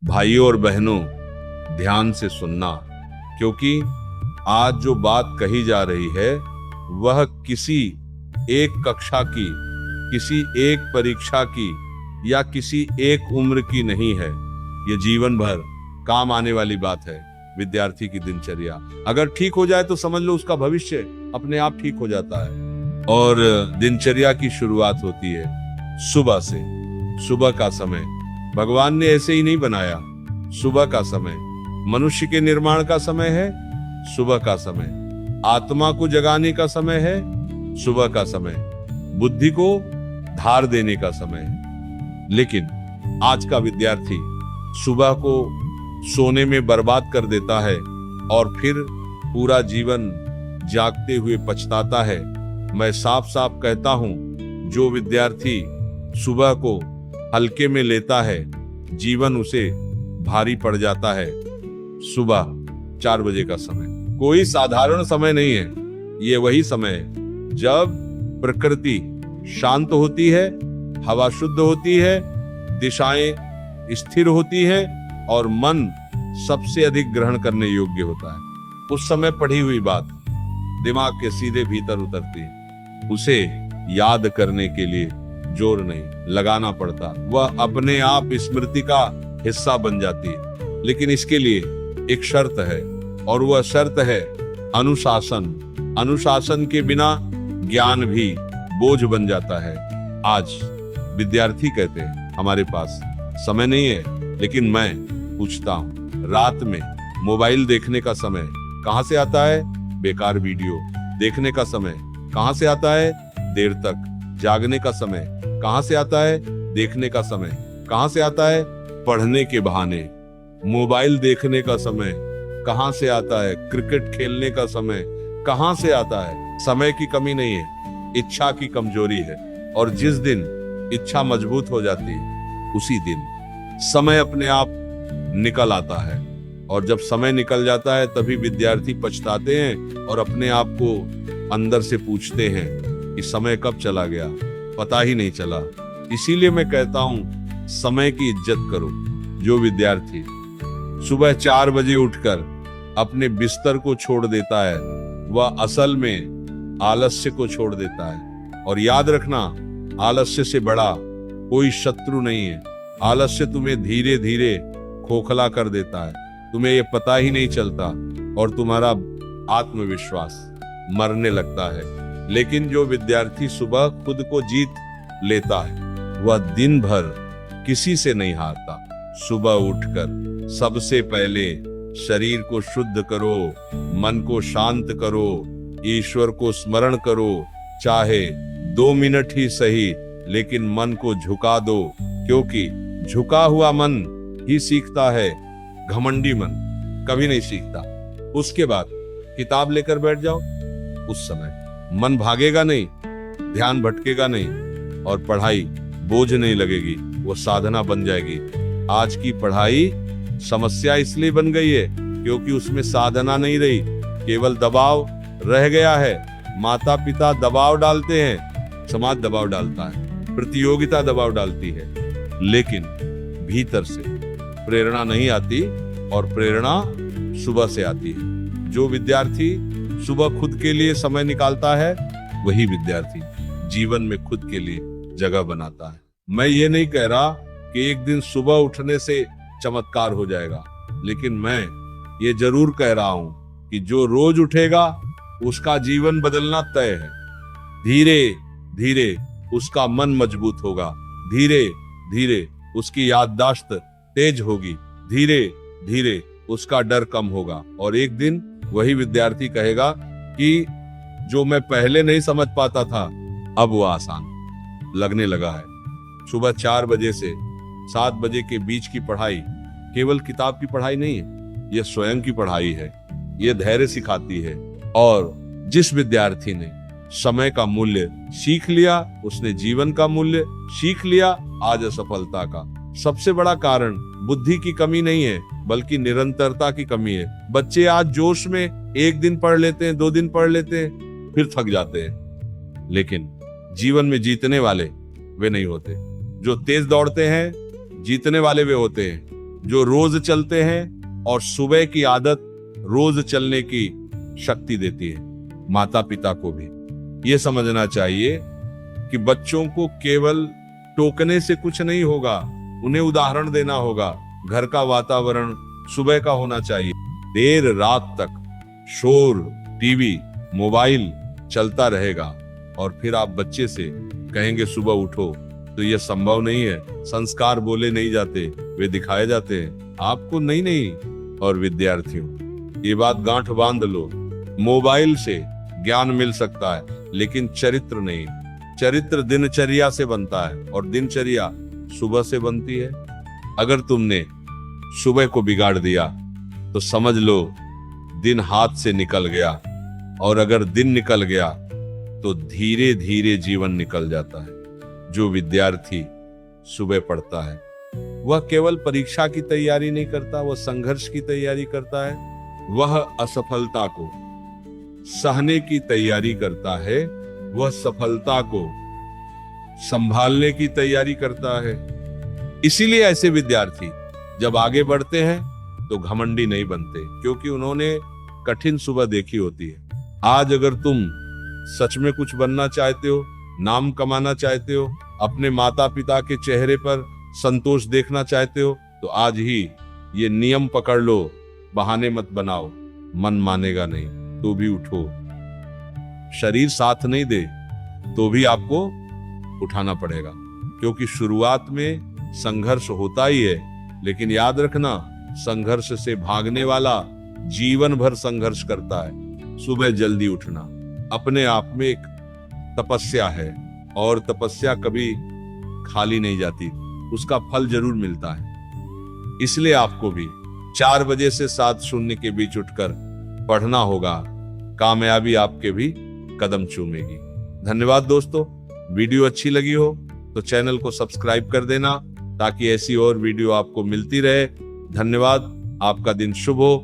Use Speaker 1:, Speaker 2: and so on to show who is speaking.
Speaker 1: भाइयों और बहनों, ध्यान से सुनना, क्योंकि आज जो बात कही जा रही है वह किसी एक कक्षा की, किसी एक परीक्षा की या किसी एक उम्र की नहीं है। ये जीवन भर काम आने वाली बात है। विद्यार्थी की दिनचर्या अगर ठीक हो जाए तो समझ लो उसका भविष्य अपने आप ठीक हो जाता है। और दिनचर्या की शुरुआत होती है सुबह से। सुबह का समय भगवान ने ऐसे ही नहीं बनाया। सुबह का समय मनुष्य के निर्माण का समय है। सुबह का समय आत्मा को जगाने का समय है। सुबह का समय बुद्धि को धार देने का समय है। लेकिन आज का विद्यार्थी सुबह को सोने में बर्बाद कर देता है और फिर पूरा जीवन जागते हुए पछताता है। मैं साफ साफ कहता हूं, जो विद्यार्थी सुबह को हल्के में लेता है जीवन उसे भारी पड़ जाता है। सुबह 4 बजे का समय कोई साधारण समय नहीं है। ये वही समय है जब प्रकृति शांत होती है, हवा शुद्ध होती है, दिशाएं स्थिर होती है और मन सबसे अधिक ग्रहण करने योग्य होता है। उस समय पढ़ी हुई बात दिमाग के सीधे भीतर उतरती है। उसे याद करने के लिए जोर नहीं लगाना पड़ता, वह अपने आप स्मृति का हिस्सा बन जाती है। लेकिन इसके लिए एक शर्त है और वह शर्त है अनुशासन। अनुशासन के बिना ज्ञान भी बोझ बन जाता है। आज विद्यार्थी कहते हैं हमारे पास समय नहीं है, लेकिन मैं पूछता हूं, रात में मोबाइल देखने का समय कहां से आता है? बेकार वीडियो देखने का समय कहां से आता है? देर तक जागने का समय कहां से आता है? देखने का समय कहां से आता है? पढ़ने के बहाने। मोबाइल देखने का समय कहां से आता है? क्रिकेट खेलने का समय कहां से आता है? समय की कमी नहीं है, इच्छा की कमजोरी है। और जिस दिन इच्छा मजबूत हो जाती है उसी दिन समय अपने आप निकल आता है। और जब समय निकल जाता है तभी विद्यार्थी पछताते हैं और अपने आप को अंदर से पूछते हैं कि समय कब चला गया, पता ही नहीं चला। इसीलिए मैं कहता हूं, समय की इज्जत करो। जो विद्यार्थी सुबह 4 बजे उठकर अपने बिस्तर को छोड़ देता है वह असल में आलस्य को छोड़ देता है। और याद रखना, आलस्य से बड़ा कोई शत्रु नहीं है। आलस्य तुम्हें धीरे धीरे खोखला कर देता है, तुम्हें ये पता ही नहीं चलता और तुम्हारा आत्मविश्वास मरने लगता है। लेकिन जो विद्यार्थी सुबह खुद को जीत लेता है वह दिन भर किसी से नहीं हारता। सुबह उठकर सबसे पहले शरीर को शुद्ध करो, मन को शांत करो, ईश्वर को स्मरण करो, चाहे 2 मिनट ही सही, लेकिन मन को झुका दो, क्योंकि झुका हुआ मन ही सीखता है, घमंडी मन कभी नहीं सीखता। उसके बाद किताब लेकर बैठ जाओ, उस समय मन भागेगा नहीं, ध्यान भटकेगा नहीं और पढ़ाई बोझ नहीं लगेगी, वो साधना बन जाएगी। आज की पढ़ाई समस्या इसलिए बन गई है क्योंकि उसमें साधना नहीं रही, केवल दबाव रह गया है। माता पिता दबाव डालते हैं, समाज दबाव डालता है, प्रतियोगिता दबाव डालती है, लेकिन भीतर से प्रेरणा नहीं आती और प्रेरणा सुबह से आती है। जो विद्यार्थी सुबह खुद के लिए समय निकालता है वही विद्यार्थी जीवन में खुद के लिए जगह बनाता है। मैं ये नहीं कह रहा कि एक दिन सुबह उठने से चमत्कार हो जाएगा, लेकिन मैं ये जरूर कह रहा हूं कि जो रोज उठेगा उसका जीवन बदलना तय है। धीरे धीरे उसका मन मजबूत होगा, धीरे धीरे उसकी याददाश्त तेज होगी, धीरे धीरे उसका डर कम होगा और एक दिन वही विद्यार्थी कहेगा कि जो मैं पहले नहीं समझ पाता था अब वो आसान लगने लगा है। सुबह 4 बजे से 7 बजे के बीच की पढ़ाई केवल किताब की पढ़ाई नहीं है, यह स्वयं की पढ़ाई है, यह धैर्य सिखाती है। और जिस विद्यार्थी ने समय का मूल्य सीख लिया, उसने जीवन का मूल्य सीख लिया। आज असफलता का सबसे बड़ा कारण बुद्धि की कमी नहीं है बल्कि निरंतरता की कमी है। बच्चे आज जोश में 1 दिन पढ़ लेते हैं, 2 दिन पढ़ लेते हैं, फिर थक जाते हैं। लेकिन जीवन में जीतने वाले वे नहीं होते। जो तेज दौड़ते हैं जीतने वाले वे होते हैं, जो रोज चलते हैं और सुबह की आदत रोज चलने की शक्ति देती है। माता पिता को भी ये समझना चाहिए कि बच्चों को केवल टोकने से कुछ नहीं होगा, उन्हें उदाहरण देना होगा। घर का वातावरण सुबह का होना चाहिए। देर रात तक शोर, टीवी, मोबाइल चलता रहेगा और फिर आप बच्चे से कहेंगे सुबह उठो, तो यह संभव नहीं है। संस्कार बोले नहीं जाते, वे दिखाए जाते हैं आपको नहीं। और विद्यार्थियों, ये बात गांठ बांध लो, मोबाइल से ज्ञान मिल सकता है लेकिन चरित्र नहीं। चरित्र दिनचर्या से बनता है और दिनचर्या सुबह से बनती है। अगर तुमने सुबह को बिगाड़ दिया तो समझ लो दिन हाथ से निकल गया, और अगर दिन निकल गया तो धीरे धीरे जीवन निकल जाता है। जो विद्यार्थी सुबह पढ़ता है वह केवल परीक्षा की तैयारी नहीं करता, वह संघर्ष की तैयारी करता है। वह असफलता को सहने की तैयारी करता है, वह सफलता को संभालने की तैयारी करता है। इसीलिए ऐसे विद्यार्थी जब आगे बढ़ते हैं तो घमंडी नहीं बनते, क्योंकि उन्होंने कठिन सुबह देखी होती है। आज अगर तुम सच में कुछ बनना चाहते हो, नाम कमाना चाहते हो, अपने माता पिता के चेहरे पर संतोष देखना चाहते हो, तो आज ही ये नियम पकड़ लो, बहाने मत बनाओ। मन मानेगा नहीं तो भी उठो, शरीर साथ नहीं दे तो भी आपको उठाना पड़ेगा, क्योंकि शुरुआत में संघर्ष होता ही है। लेकिन याद रखना, संघर्ष से भागने वाला जीवन भर संघर्ष करता है। सुबह जल्दी उठना अपने आप में एक तपस्या है, और तपस्या कभी खाली नहीं जाती, उसका फल जरूर मिलता है। इसलिए आपको भी 4 बजे से 7:00 के बीच उठकर पढ़ना होगा। कामयाबी आपके भी कदम चूमेगी। धन्यवाद दोस्तों। वीडियो अच्छी लगी हो तो चैनल को सब्सक्राइब कर देना, ताकि ऐसी और वीडियो आपको मिलती रहे। धन्यवाद। आपका दिन शुभ हो।